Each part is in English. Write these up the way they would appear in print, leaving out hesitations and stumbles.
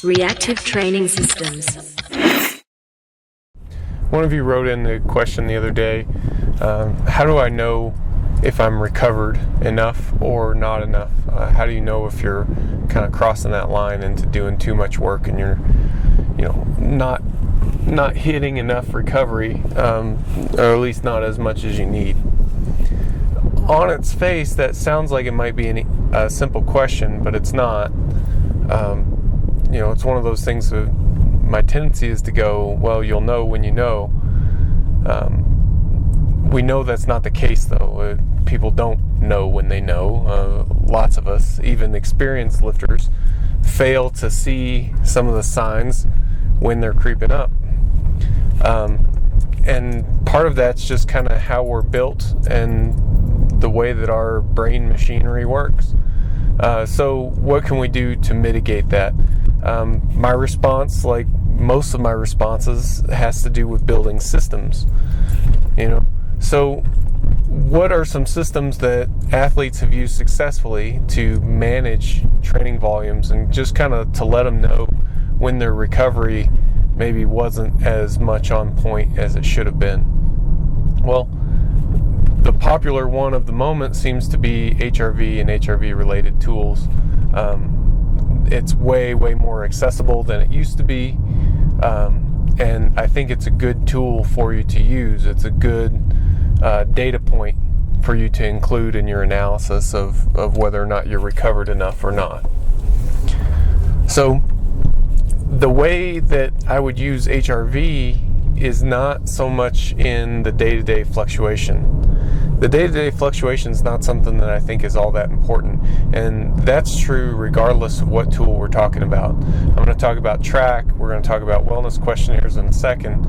Reactive training systems. One of you wrote in a question the other day, how do I know if I'm recovered enough or not enough? How do you know if you're kind of crossing that line into doing too much work and you're, not hitting enough recovery, or at least not as much as you need? On its face, that sounds like it might be a simple question, but it's not. It's one of those things that my tendency is to go, well, you'll know when you know. We know that's not the case, though. People don't know when they know. Lots of us, even experienced lifters, fail to see some of the signs when they're creeping up. And part of that's just kind of how we're built and the way that our brain machinery works. So what can we do to mitigate that? My response, like most of my responses, has to do with building systems. So what are some systems that athletes have used successfully to manage training volumes and just kind of to let them know when their recovery maybe wasn't as much on point as it should have been? Well, the popular one of the moment seems to be HRV and HRV related tools. It's way more accessible than it used to be, and I think it's a good tool for you to use. It's a good data point for you to include in your analysis of whether or not you're recovered enough or not. So the way that I would use HRV is not so much in the day-to-day fluctuation. The day-to-day fluctuation is not something that I think is all that important, and that's true regardless of what tool we're talking about. I'm going to talk about track, we're going to talk about wellness questionnaires in a second,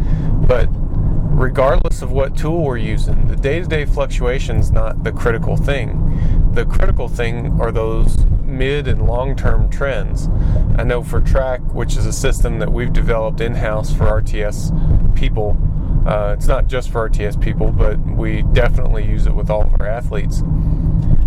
but regardless of what tool we're using, the day-to-day fluctuation is not the critical thing. The critical thing are those mid and long-term trends. I know for track, which is a system that we've developed in-house for RTS people, it's not just for RTS people, but we definitely use it with all of our athletes.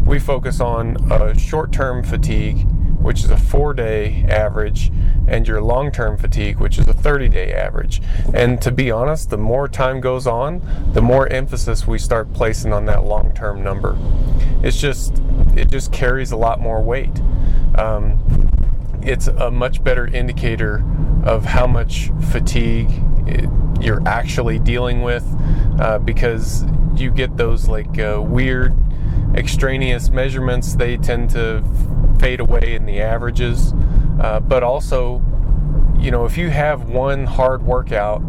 We focus on short-term fatigue, which is a 4-day average, and your long-term fatigue, which is a 30-day average. And to be honest, the more time goes on, the more emphasis we start placing on that long-term number. It just carries a lot more weight. It's a much better indicator of how much fatigue you're actually dealing with, because you get those weird extraneous measurements. They tend to fade away in the averages, but also, if you have one hard workout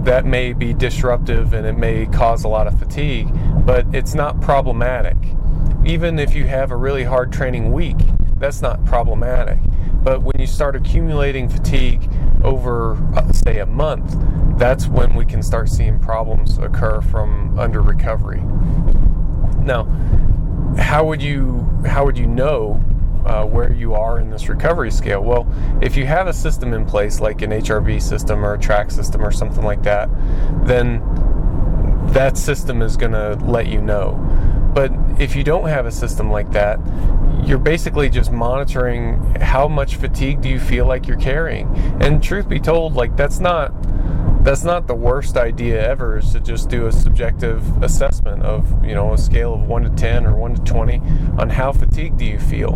that may be disruptive and it may cause a lot of fatigue, but it's not problematic. Even if you have a really hard training week, that's not problematic. But when you start accumulating fatigue over, say, a month, that's when we can start seeing problems occur from under recovery. Now, how would you know where you are in this recovery scale? Well, if you have a system in place, like an HRV system or a track system or something like that, then that system is going to let you know. But if you don't have a system like that, you're basically just monitoring how much fatigue do you feel like you're carrying. And truth be told, that's not the worst idea ever, is to just do a subjective assessment of, a scale of 1 to 10 or 1 to 20 on how fatigued do you feel.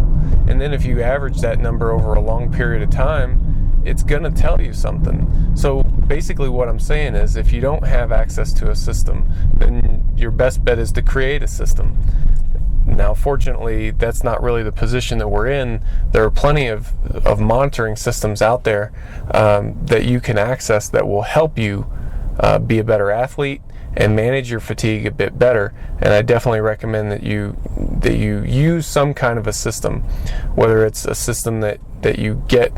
And then if you average that number over a long period of time, it's going to tell you something. So basically what I'm saying is, if you don't have access to a system, then your best bet is to create a system. Now, fortunately, that's not really the position that we're in. There are plenty of monitoring systems out there that you can access that will help you be a better athlete and manage your fatigue a bit better. And I definitely recommend that you use some kind of a system, whether it's a system that you get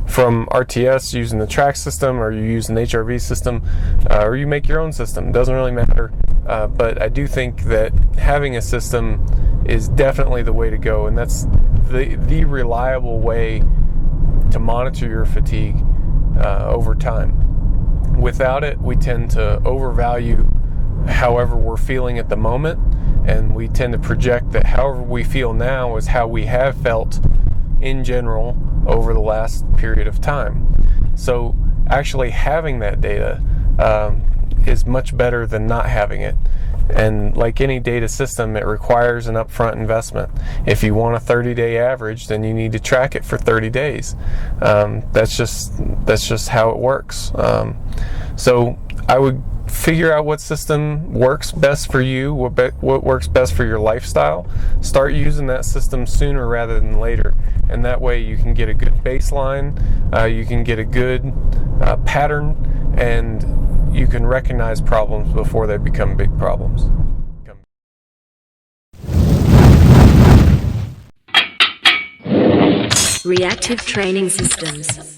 from RTS using the track system, or you use an HRV system, or you make your own system. Doesn't really matter. But I do think that having a system is definitely the way to go, and that's the reliable way to monitor your fatigue over time. Without it, we tend to overvalue however we're feeling at the moment, and we tend to project that however we feel now is how we have felt in general over the last period of time. So actually having that data is much better than not having it. And like any data system, it requires an upfront investment. If you want a 30-day average, then you need to track it for 30 days. That's just how it works. So I would figure out what system works best for you, what works best for your lifestyle. Start using that system sooner rather than later, and that way you can get a good baseline, you can get a good pattern, and you can recognize problems before they become big problems. Reactive Training Systems.